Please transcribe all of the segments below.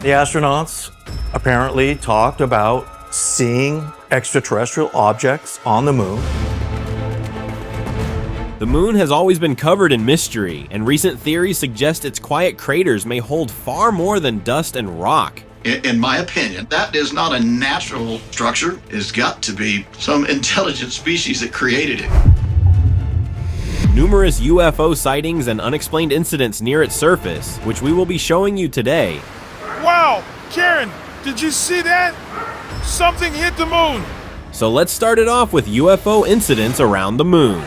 The astronauts apparently talked about seeing extraterrestrial objects on the moon. The moon has always been covered in mystery, and recent theories suggest its quiet craters may hold far more than dust and rock. In my opinion, that is not a natural structure. It's got to be some intelligent species that created it. Numerous UFO sightings and unexplained incidents near its surface, which we will be showing you today. Wow! Karen, did you see that? Something hit the moon! So let's start it off with UFO incidents around the moon.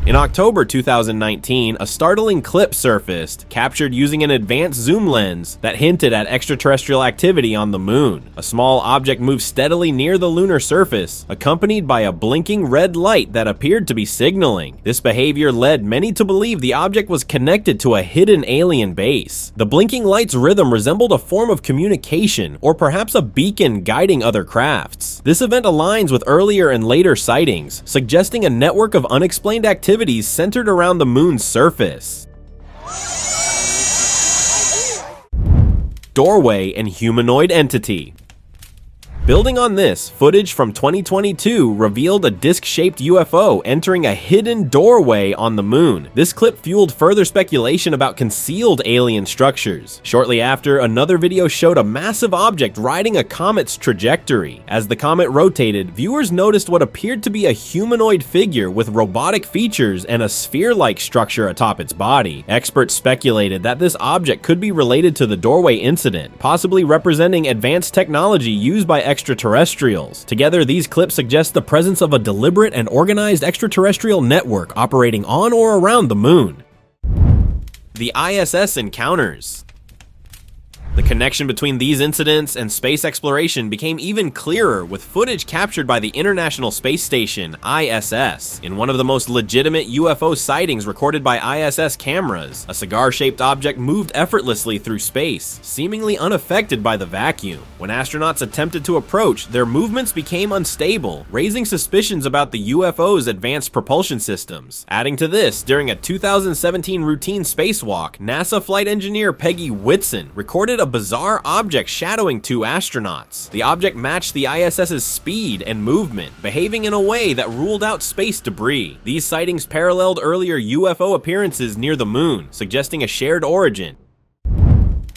In October 2019, a startling clip surfaced, captured using an advanced zoom lens that hinted at extraterrestrial activity on the moon. A small object moved steadily near the lunar surface, accompanied by a blinking red light that appeared to be signaling. This behavior led many to believe the object was connected to a hidden alien base. The blinking light's rhythm resembled a form of communication, or perhaps a beacon guiding other crafts. This event aligns with earlier and later sightings, suggesting a network of unexplained activity centered around the moon's surface. Doorway and humanoid entity. Building on this, footage from 2022 revealed a disc-shaped UFO entering a hidden doorway on the moon. This clip fueled further speculation about concealed alien structures. Shortly after, another video showed a massive object riding a comet's trajectory. As the comet rotated, viewers noticed what appeared to be a humanoid figure with robotic features and a sphere-like structure atop its body. Experts speculated that this object could be related to the doorway incident, possibly representing advanced technology used by extraterrestrials. Together, these clips suggest the presence of a deliberate and organized extraterrestrial network operating on or around the moon. The ISS encounters. The connection between these incidents and space exploration became even clearer with footage captured by the International Space Station, ISS. In one of the most legitimate UFO sightings recorded by ISS cameras, a cigar-shaped object moved effortlessly through space, seemingly unaffected by the vacuum. When astronauts attempted to approach, their movements became unstable, raising suspicions about the UFO's advanced propulsion systems. Adding to this, during a 2017 routine spacewalk, NASA flight engineer Peggy Whitson recorded a bizarre object shadowing two astronauts. The object matched the ISS's speed and movement, behaving in a way that ruled out space debris. These sightings paralleled earlier UFO appearances near the moon, suggesting a shared origin.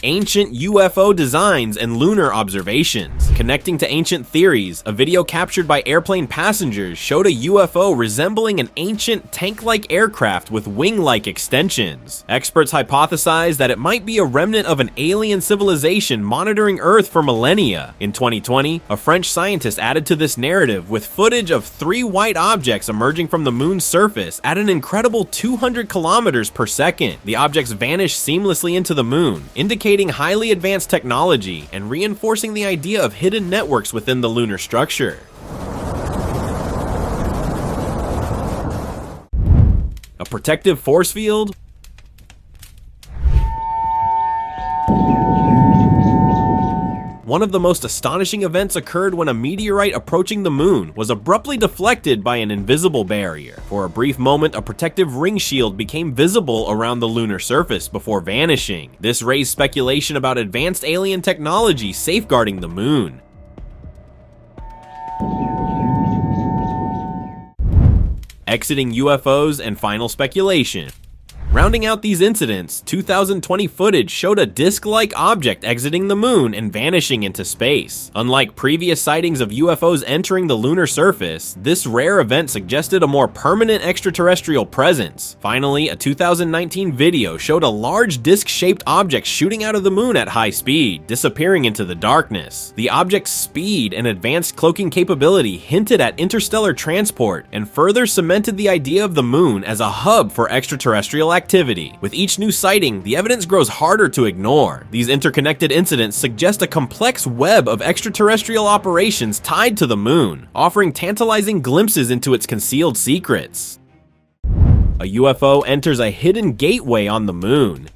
Ancient UFO designs and lunar observations. Connecting to ancient theories, a video captured by airplane passengers showed a UFO resembling an ancient tank-like aircraft with wing-like extensions. Experts hypothesized that it might be a remnant of an alien civilization monitoring Earth for millennia. In 2020, a French scientist added to this narrative with footage of 3 white objects emerging from the moon's surface at an incredible 200 kilometers per second. The objects vanished seamlessly into the moon, indicating highly advanced technology and reinforcing the idea of hidden networks within the lunar structure. A protective force field? One of the most astonishing events occurred when a meteorite approaching the moon was abruptly deflected by an invisible barrier. For a brief moment, a protective ring shield became visible around the lunar surface before vanishing. This raised speculation about advanced alien technology safeguarding the moon. Exiting UFOs and final speculation. Rounding out these incidents, 2020 footage showed a disc-like object exiting the moon and vanishing into space. Unlike previous sightings of UFOs entering the lunar surface, this rare event suggested a more permanent extraterrestrial presence. Finally, a 2019 video showed a large disc-shaped object shooting out of the moon at high speed, disappearing into the darkness. The object's speed and advanced cloaking capability hinted at interstellar transport and further cemented the idea of the moon as a hub for extraterrestrial activity. With each new sighting, the evidence grows harder to ignore. These interconnected incidents suggest a complex web of extraterrestrial operations tied to the moon, offering tantalizing glimpses into its concealed secrets. A UFO enters a hidden gateway on the moon.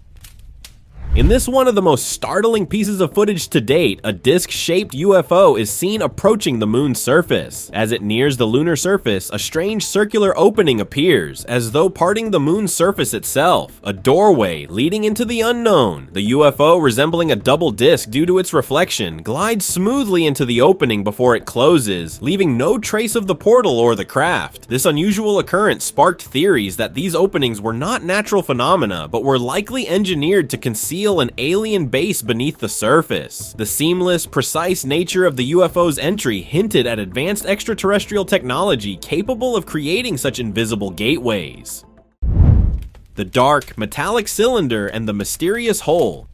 In this one of the most startling pieces of footage to date, a disc-shaped UFO is seen approaching the moon's surface. As it nears the lunar surface, a strange circular opening appears, as though parting the moon's surface itself, a doorway leading into the unknown. The UFO, resembling a double disc due to its reflection, glides smoothly into the opening before it closes, leaving no trace of the portal or the craft. This unusual occurrence sparked theories that these openings were not natural phenomena, but were likely engineered to conceal an alien base beneath the surface. The seamless, precise nature of the UFO's entry hinted at advanced extraterrestrial technology capable of creating such invisible gateways. The dark, metallic cylinder and the mysterious hole.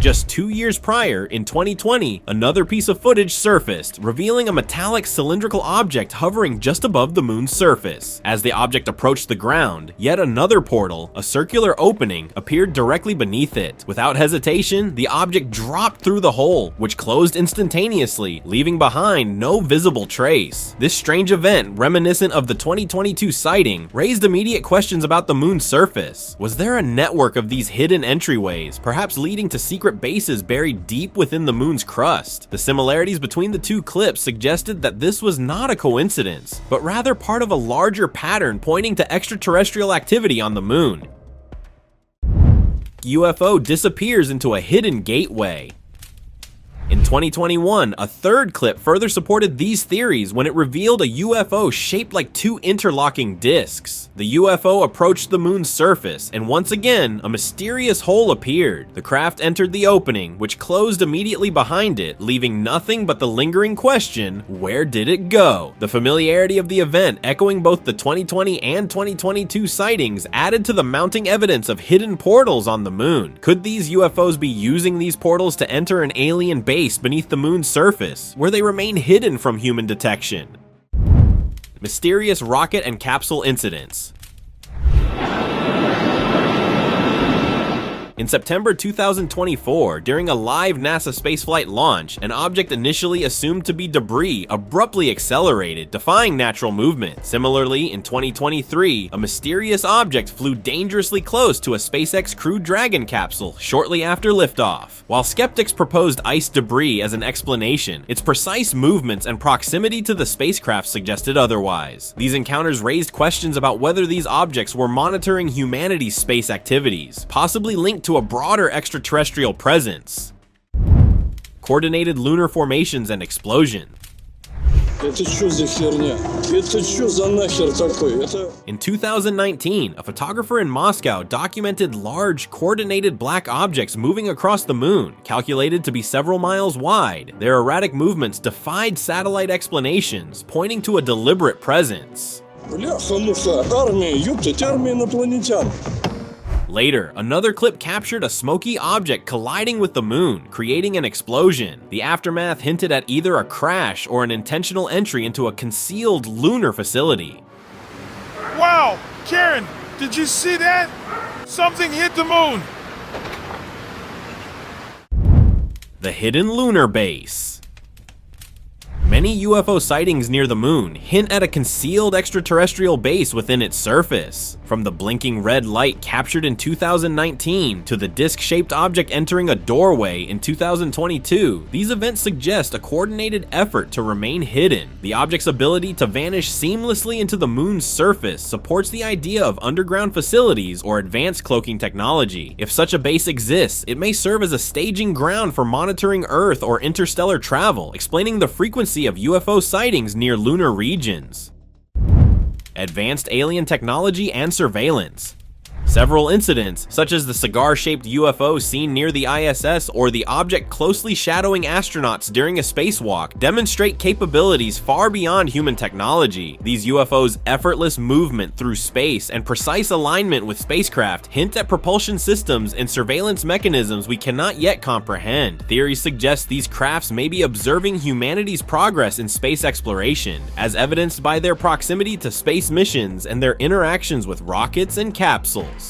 Just 2 years prior, in 2020, another piece of footage surfaced, revealing a metallic cylindrical object hovering just above the moon's surface. As the object approached the ground, yet another portal, a circular opening, appeared directly beneath it. Without hesitation, the object dropped through the hole, which closed instantaneously, leaving behind no visible trace. This strange event, reminiscent of the 2022 sighting, raised immediate questions about the moon's surface. Was there a network of these hidden entryways, perhaps leading to secret bases buried deep within the moon's crust? The similarities between the two clips suggested that this was not a coincidence, but rather part of a larger pattern pointing to extraterrestrial activity on the moon. UFO disappears into a hidden gateway. In 2021, a third clip further supported these theories when it revealed a UFO shaped like two interlocking discs. The UFO approached the moon's surface, and once again, a mysterious hole appeared. The craft entered the opening, which closed immediately behind it, leaving nothing but the lingering question, where did it go? The familiarity of the event, echoing both the 2020 and 2022 sightings, added to the mounting evidence of hidden portals on the moon. Could these UFOs be using these portals to enter an alien base beneath the moon's surface, where they remain hidden from human detection? Mysterious rocket and capsule incidents. In September 2024, during a live NASA spaceflight launch, an object initially assumed to be debris abruptly accelerated, defying natural movement. Similarly, in 2023, a mysterious object flew dangerously close to a SpaceX Crew Dragon capsule shortly after liftoff. While skeptics proposed ice debris as an explanation, its precise movements and proximity to the spacecraft suggested otherwise. These encounters raised questions about whether these objects were monitoring humanity's space activities, possibly linked to a broader extraterrestrial presence. Coordinated lunar formations and explosion. In 2019, a photographer in Moscow documented large, coordinated black objects moving across the moon, calculated to be several miles wide. Their erratic movements defied satellite explanations, pointing to a deliberate presence. Later, another clip captured a smoky object colliding with the moon, creating an explosion. The aftermath hinted at either a crash or an intentional entry into a concealed lunar facility. Wow! Karen, did you see that? Something hit the moon! The hidden lunar base. Many UFO sightings near the moon hint at a concealed extraterrestrial base within its surface. From the blinking red light captured in 2019 to the disc-shaped object entering a doorway in 2022, these events suggest a coordinated effort to remain hidden. The object's ability to vanish seamlessly into the moon's surface supports the idea of underground facilities or advanced cloaking technology. If such a base exists, it may serve as a staging ground for monitoring Earth or interstellar travel, explaining the frequency of UFO sightings near lunar regions. Advanced alien technology and surveillance. Several incidents, such as the cigar-shaped UFO seen near the ISS or the object closely shadowing astronauts during a spacewalk, demonstrate capabilities far beyond human technology. These UFOs' effortless movement through space and precise alignment with spacecraft hint at propulsion systems and surveillance mechanisms we cannot yet comprehend. Theories suggest these crafts may be observing humanity's progress in space exploration, as evidenced by their proximity to space missions and their interactions with rockets and capsules.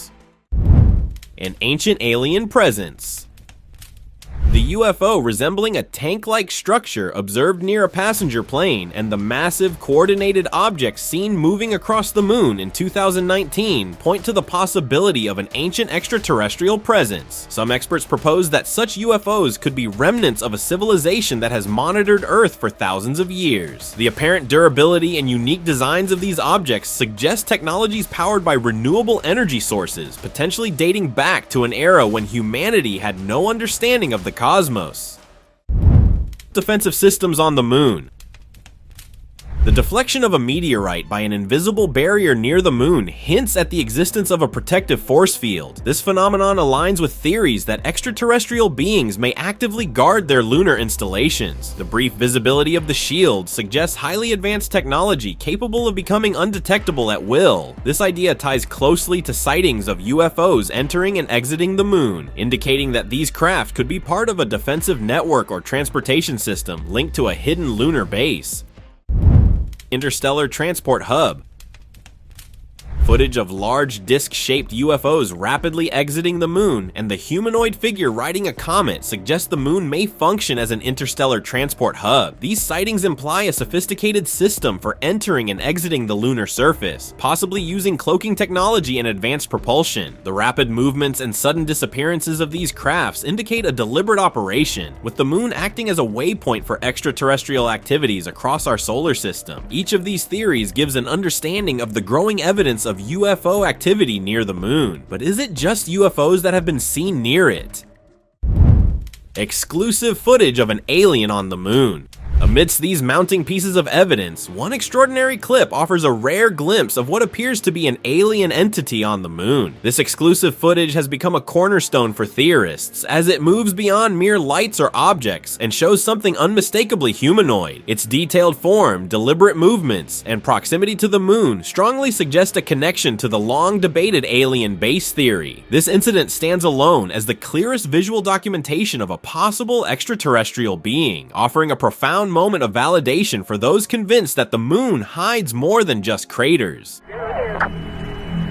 An ancient alien presence. The UFO resembling a tank-like structure observed near a passenger plane and the massive coordinated objects seen moving across the moon in 2019 point to the possibility of an ancient extraterrestrial presence. Some experts propose that such UFOs could be remnants of a civilization that has monitored Earth for thousands of years. The apparent durability and unique designs of these objects suggest technologies powered by renewable energy sources, potentially dating back to an era when humanity had no understanding of the cosmos. Defensive systems on the moon. The deflection of a meteorite by an invisible barrier near the moon hints at the existence of a protective force field. This phenomenon aligns with theories that extraterrestrial beings may actively guard their lunar installations. The brief visibility of the shield suggests highly advanced technology capable of becoming undetectable at will. This idea ties closely to sightings of UFOs entering and exiting the moon, indicating that these craft could be part of a defensive network or transportation system linked to a hidden lunar base. Interstellar transport hub. Footage of large disc-shaped UFOs rapidly exiting the moon and the humanoid figure riding a comet suggest the moon may function as an interstellar transport hub. These sightings imply a sophisticated system for entering and exiting the lunar surface, possibly using cloaking technology and advanced propulsion. The rapid movements and sudden disappearances of these crafts indicate a deliberate operation, with the moon acting as a waypoint for extraterrestrial activities across our solar system. Each of these theories gives an understanding of the growing evidence of UFO activity near the moon. But is it just UFOs that have been seen near it? Exclusive footage of an alien on the moon. Amidst these mounting pieces of evidence, one extraordinary clip offers a rare glimpse of what appears to be an alien entity on the moon. This exclusive footage has become a cornerstone for theorists, as it moves beyond mere lights or objects and shows something unmistakably humanoid. Its detailed form, deliberate movements, and proximity to the moon strongly suggest a connection to the long-debated alien base theory. This incident stands alone as the clearest visual documentation of a possible extraterrestrial being, offering a profound moment of validation for those convinced that the moon hides more than just craters.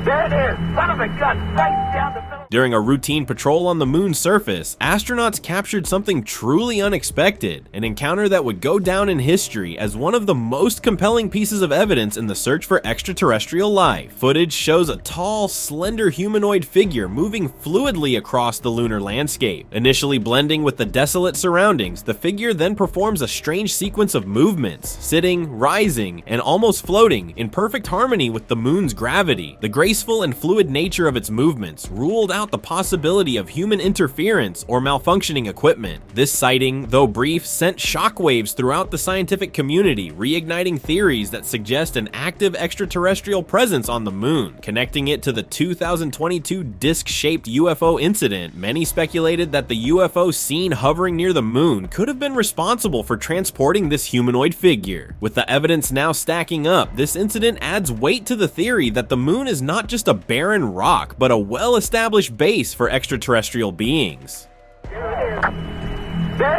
There it is! Son of a gun! Right down the middle! During a routine patrol on the moon's surface, astronauts captured something truly unexpected, an encounter that would go down in history as one of the most compelling pieces of evidence in the search for extraterrestrial life. Footage shows a tall, slender humanoid figure moving fluidly across the lunar landscape. Initially blending with the desolate surroundings, the figure then performs a strange sequence of movements, sitting, rising, and almost floating, in perfect harmony with the moon's gravity. The graceful and fluid nature of its movements ruled out the possibility of human interference or malfunctioning equipment. This sighting, though brief, sent shockwaves throughout the scientific community, reigniting theories that suggest an active extraterrestrial presence on the moon. Connecting it to the 2022 disc-shaped UFO incident, many speculated that the UFO seen hovering near the moon could have been responsible for transporting this humanoid figure. With the evidence now stacking up, this incident adds weight to the theory that the moon is not just a barren rock, but a well-established base for extraterrestrial beings. There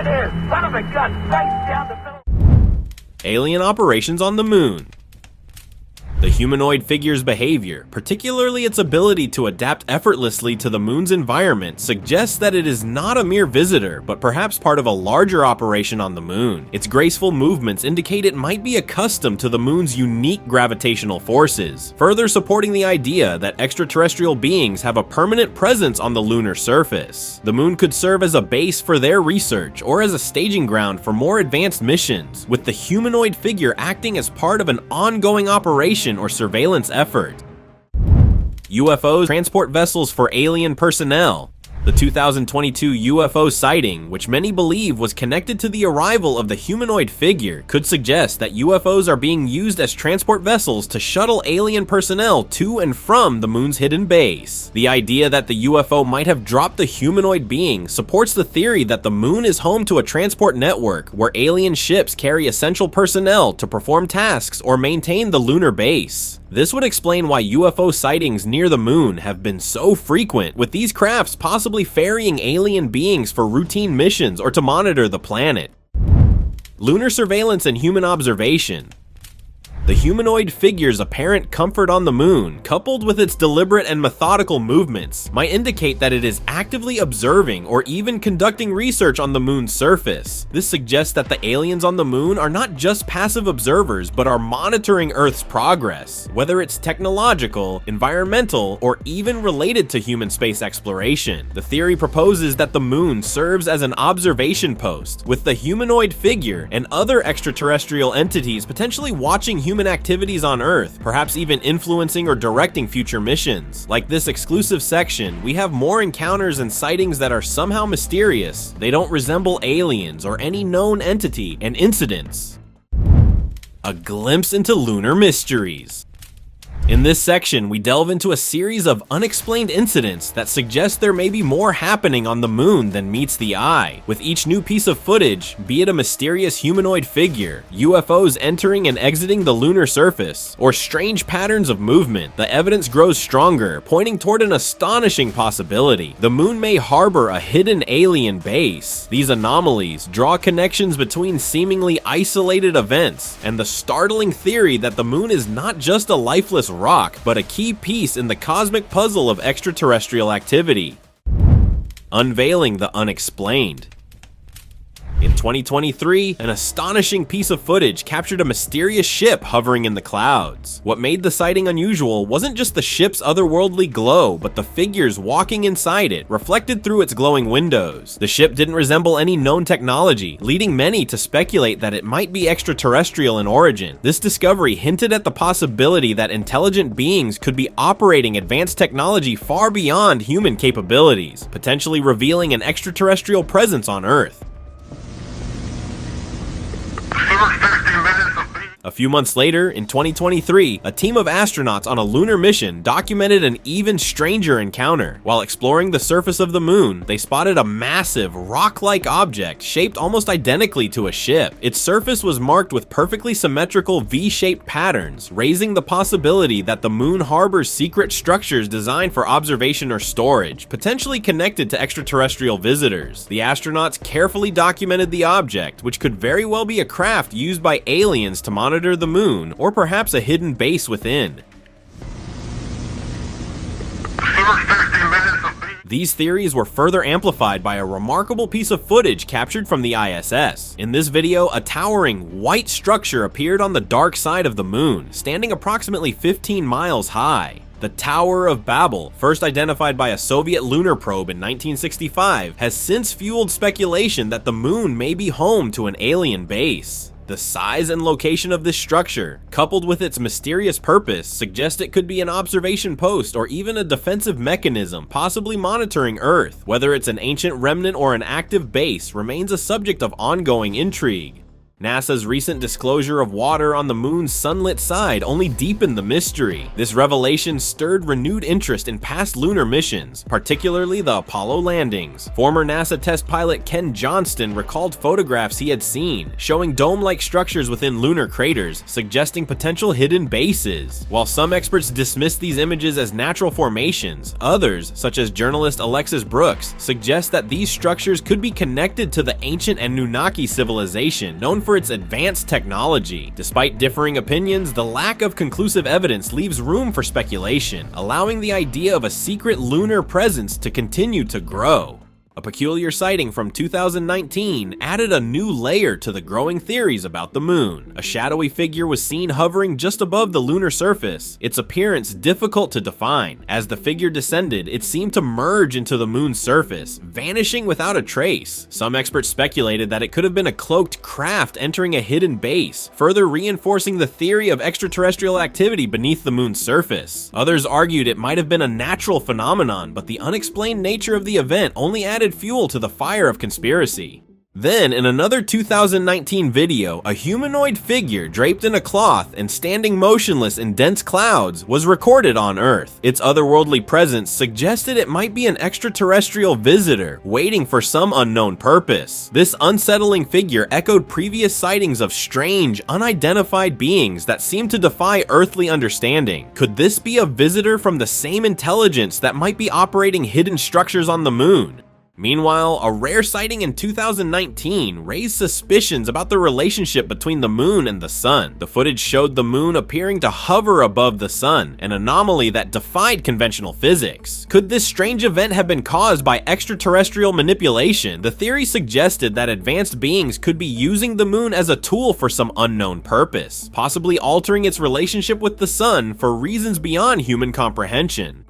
it is! Son of a gun! Right down the middle! Alien operations on the moon. The humanoid figure's behavior, particularly its ability to adapt effortlessly to the moon's environment, suggests that it is not a mere visitor, but perhaps part of a larger operation on the moon. Its graceful movements indicate it might be accustomed to the moon's unique gravitational forces, further supporting the idea that extraterrestrial beings have a permanent presence on the lunar surface. The moon could serve as a base for their research or as a staging ground for more advanced missions, with the humanoid figure acting as part of an ongoing operation or surveillance effort. UFOs transport vessels for alien personnel. The 2022 UFO sighting, which many believe was connected to the arrival of the humanoid figure, could suggest that UFOs are being used as transport vessels to shuttle alien personnel to and from the moon's hidden base. The idea that the UFO might have dropped the humanoid being supports the theory that the moon is home to a transport network where alien ships carry essential personnel to perform tasks or maintain the lunar base. This would explain why UFO sightings near the moon have been so frequent, with these crafts possibly ferrying alien beings for routine missions or to monitor the planet. Lunar surveillance and human observation. The humanoid figure's apparent comfort on the moon, coupled with its deliberate and methodical movements, might indicate that it is actively observing or even conducting research on the moon's surface. This suggests that the aliens on the moon are not just passive observers, but are monitoring Earth's progress, whether it's technological, environmental, or even related to human space exploration. The theory proposes that the moon serves as an observation post, with the humanoid figure and other extraterrestrial entities potentially watching human activities on Earth, perhaps even influencing or directing future missions. Like this exclusive section, we have more encounters and sightings that are somehow mysterious. They don't resemble aliens or any known entity and incidents. A glimpse into lunar mysteries. In this section, we delve into a series of unexplained incidents that suggest there may be more happening on the moon than meets the eye. With each new piece of footage, be it a mysterious humanoid figure, UFOs entering and exiting the lunar surface, or strange patterns of movement, the evidence grows stronger, pointing toward an astonishing possibility. The moon may harbor a hidden alien base. These anomalies draw connections between seemingly isolated events, and the startling theory that the moon is not just a lifeless rock, but a key piece in the cosmic puzzle of extraterrestrial activity. Unveiling the unexplained. In 2023, an astonishing piece of footage captured a mysterious ship hovering in the clouds. What made the sighting unusual wasn't just the ship's otherworldly glow, but the figures walking inside it, reflected through its glowing windows. The ship didn't resemble any known technology, leading many to speculate that it might be extraterrestrial in origin. This discovery hinted at the possibility that intelligent beings could be operating advanced technology far beyond human capabilities, potentially revealing an extraterrestrial presence on Earth. A few months later, in 2023, a team of astronauts on a lunar mission documented an even stranger encounter. While exploring the surface of the moon, they spotted a massive, rock-like object shaped almost identically to a ship. Its surface was marked with perfectly symmetrical V-shaped patterns, raising the possibility that the moon harbors secret structures designed for observation or storage, potentially connected to extraterrestrial visitors. The astronauts carefully documented the object, which could very well be a craft used by aliens to monitor the moon, or perhaps a hidden base within. These theories were further amplified by a remarkable piece of footage captured from the ISS. In this video, a towering white structure appeared on the dark side of the moon, standing approximately 15 miles high. The Tower of Babel, first identified by a Soviet lunar probe in 1965, has since fueled speculation that the moon may be home to an alien base. The size and location of this structure, coupled with its mysterious purpose, suggest it could be an observation post or even a defensive mechanism, possibly monitoring Earth. Whether it's an ancient remnant or an active base remains a subject of ongoing intrigue. NASA's recent disclosure of water on the moon's sunlit side only deepened the mystery. This revelation stirred renewed interest in past lunar missions, particularly the Apollo landings. Former NASA test pilot Ken Johnston recalled photographs he had seen, showing dome-like structures within lunar craters, suggesting potential hidden bases. While some experts dismiss these images as natural formations, others, such as journalist Alexis Brooks, suggest that these structures could be connected to the ancient Anunnaki civilization, known for its advanced technology. Despite differing opinions, the lack of conclusive evidence leaves room for speculation, allowing the idea of a secret lunar presence to continue to grow. A peculiar sighting from 2019 added a new layer to the growing theories about the moon. A shadowy figure was seen hovering just above the lunar surface, its appearance difficult to define. As the figure descended, it seemed to merge into the moon's surface, vanishing without a trace. Some experts speculated that it could have been a cloaked craft entering a hidden base, further reinforcing the theory of extraterrestrial activity beneath the moon's surface. Others argued it might have been a natural phenomenon, but the unexplained nature of the event only added fuel to the fire of conspiracy. Then, in another 2019 video, a humanoid figure draped in a cloth and standing motionless in dense clouds was recorded on Earth. Its otherworldly presence suggested it might be an extraterrestrial visitor waiting for some unknown purpose. This unsettling figure echoed previous sightings of strange, unidentified beings that seemed to defy earthly understanding. Could this be a visitor from the same intelligence that might be operating hidden structures on the moon? Meanwhile, a rare sighting in 2019 raised suspicions about the relationship between the moon and the sun. The footage showed the moon appearing to hover above the sun, an anomaly that defied conventional physics. Could this strange event have been caused by extraterrestrial manipulation? The theory suggested that advanced beings could be using the moon as a tool for some unknown purpose, possibly altering its relationship with the sun for reasons beyond human comprehension.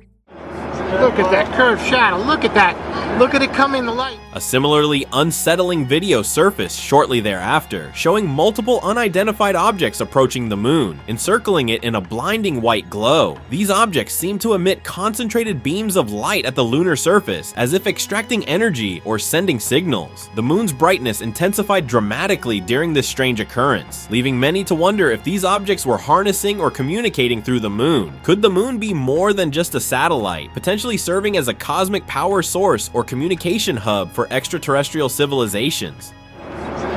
Look at that curved shadow. Look at that. Look at it come in the light. A similarly unsettling video surfaced shortly thereafter, showing multiple unidentified objects approaching the moon, encircling it in a blinding white glow. These objects seem to emit concentrated beams of light at the lunar surface, as if extracting energy or sending signals. The moon's brightness intensified dramatically during this strange occurrence, leaving many to wonder if these objects were harnessing or communicating through the moon. Could the moon be more than just a satellite, potentially serving as a cosmic power source or communication hub for extraterrestrial civilizations?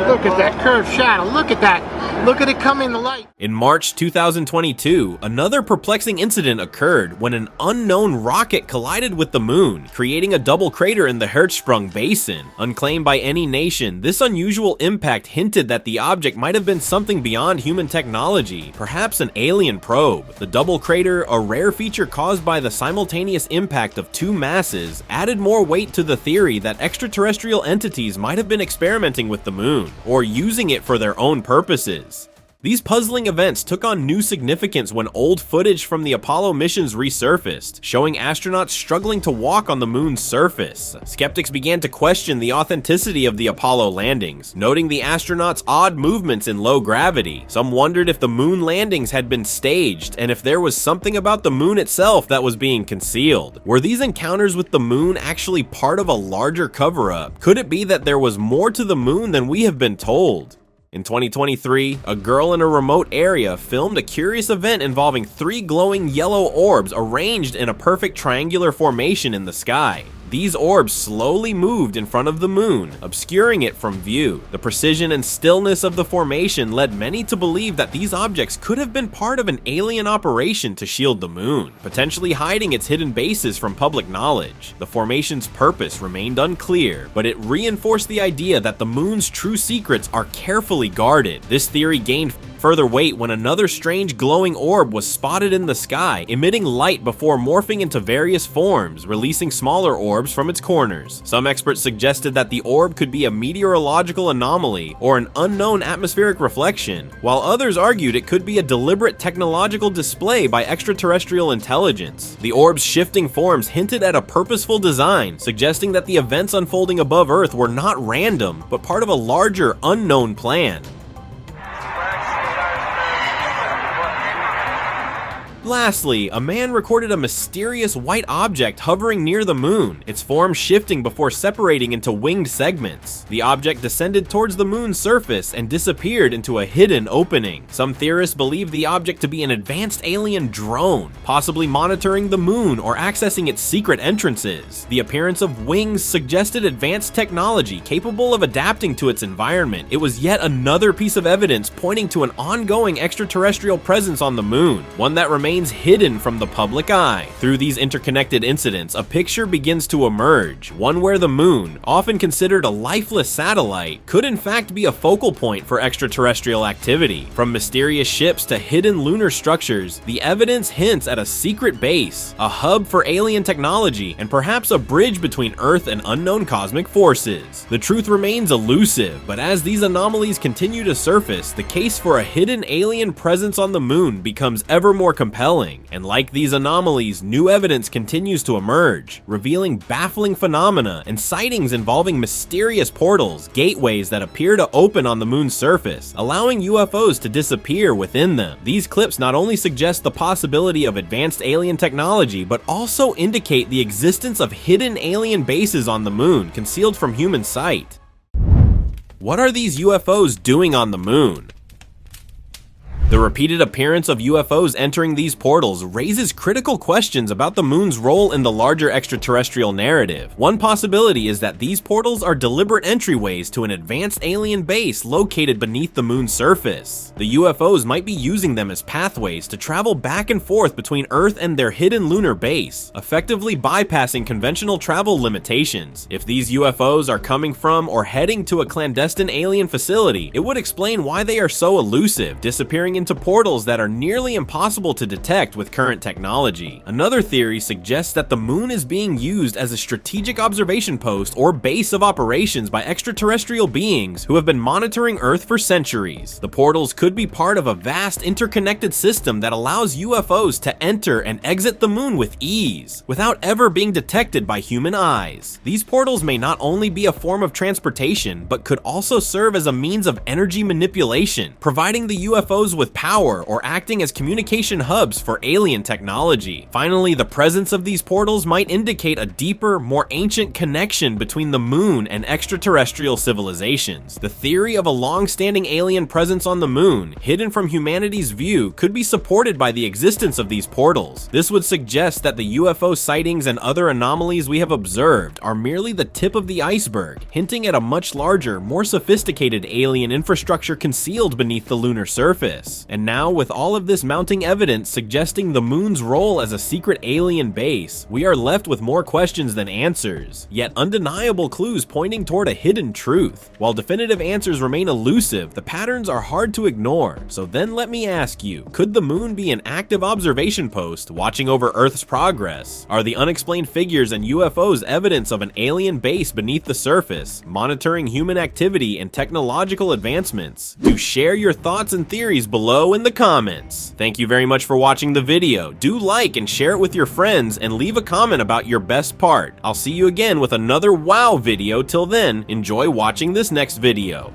Look at that curved shadow. Look at that. Look at it come in the light. In March 2022, another perplexing incident occurred when an unknown rocket collided with the moon, creating a double crater in the Hertzsprung basin. Unclaimed by any nation, this unusual impact hinted that the object might have been something beyond human technology, perhaps an alien probe. The double crater, a rare feature caused by the simultaneous impact of two masses, added more weight to the theory that extraterrestrial entities might have been experimenting with the moon, or using it for their own purposes. These puzzling events took on new significance when old footage from the Apollo missions resurfaced, showing astronauts struggling to walk on the moon's surface. Skeptics began to question the authenticity of the Apollo landings, noting the astronauts' odd movements in low gravity. Some wondered if the moon landings had been staged, and if there was something about the moon itself that was being concealed. Were these encounters with the moon actually part of a larger cover-up? Could it be that there was more to the moon than we have been told? In 2023, a girl in a remote area filmed a curious event involving 3 glowing yellow orbs arranged in a perfect triangular formation in the sky. These orbs slowly moved in front of the moon, obscuring it from view. The precision and stillness of the formation led many to believe that these objects could have been part of an alien operation to shield the moon, potentially hiding its hidden bases from public knowledge. The formation's purpose remained unclear, but it reinforced the idea that the moon's true secrets are carefully guarded. This theory gained further weight when another strange glowing orb was spotted in the sky, emitting light before morphing into various forms, releasing smaller orbs from its corners. Some experts suggested that the orb could be a meteorological anomaly or an unknown atmospheric reflection, while others argued it could be a deliberate technological display by extraterrestrial intelligence. The orb's shifting forms hinted at a purposeful design, suggesting that the events unfolding above Earth were not random, but part of a larger, unknown plan. Lastly, a man recorded a mysterious white object hovering near the moon, its form shifting before separating into winged segments. The object descended towards the moon's surface and disappeared into a hidden opening. Some theorists believe the object to be an advanced alien drone, possibly monitoring the moon or accessing its secret entrances. The appearance of wings suggested advanced technology capable of adapting to its environment. It was yet another piece of evidence pointing to an ongoing extraterrestrial presence on the moon, one that remains hidden from the public eye. Through these interconnected incidents, a picture begins to emerge, one where the moon, often considered a lifeless satellite, could in fact be a focal point for extraterrestrial activity. From mysterious ships to hidden lunar structures, the evidence hints at a secret base, a hub for alien technology, and perhaps a bridge between Earth and unknown cosmic forces. The truth remains elusive, but as these anomalies continue to surface, the case for a hidden alien presence on the moon becomes ever more compelling. And like these anomalies, new evidence continues to emerge, revealing baffling phenomena and sightings involving mysterious portals, gateways that appear to open on the moon's surface, allowing UFOs to disappear within them. These clips not only suggest the possibility of advanced alien technology, but also indicate the existence of hidden alien bases on the moon, concealed from human sight. What are these UFOs doing on the moon? The repeated appearance of UFOs entering these portals raises critical questions about the moon's role in the larger extraterrestrial narrative. One possibility is that these portals are deliberate entryways to an advanced alien base located beneath the moon's surface. The UFOs might be using them as pathways to travel back and forth between Earth and their hidden lunar base, effectively bypassing conventional travel limitations. If these UFOs are coming from or heading to a clandestine alien facility, it would explain why they are so elusive, disappearing into portals that are nearly impossible to detect with current technology. Another theory suggests that the moon is being used as a strategic observation post or base of operations by extraterrestrial beings who have been monitoring Earth for centuries. The portals could be part of a vast interconnected system that allows UFOs to enter and exit the moon with ease, without ever being detected by human eyes. These portals may not only be a form of transportation, but could also serve as a means of energy manipulation, providing the UFOs with power or acting as communication hubs for alien technology. Finally, the presence of these portals might indicate a deeper, more ancient connection between the moon and extraterrestrial civilizations. The theory of a long-standing alien presence on the moon, hidden from humanity's view, could be supported by the existence of these portals. This would suggest that the UFO sightings and other anomalies we have observed are merely the tip of the iceberg, hinting at a much larger, more sophisticated alien infrastructure concealed beneath the lunar surface. And now, with all of this mounting evidence suggesting the moon's role as a secret alien base, we are left with more questions than answers, yet undeniable clues pointing toward a hidden truth. While definitive answers remain elusive, the patterns are hard to ignore. So then let me ask you, could the moon be an active observation post watching over Earth's progress? Are the unexplained figures and UFOs evidence of an alien base beneath the surface, monitoring human activity and technological advancements? Do share your thoughts and theories below in the comments. Thank you very much for watching the video. Do like and share it with your friends, and leave a comment about your best part. I'll see you again with another wow video. Till then, enjoy watching this next video.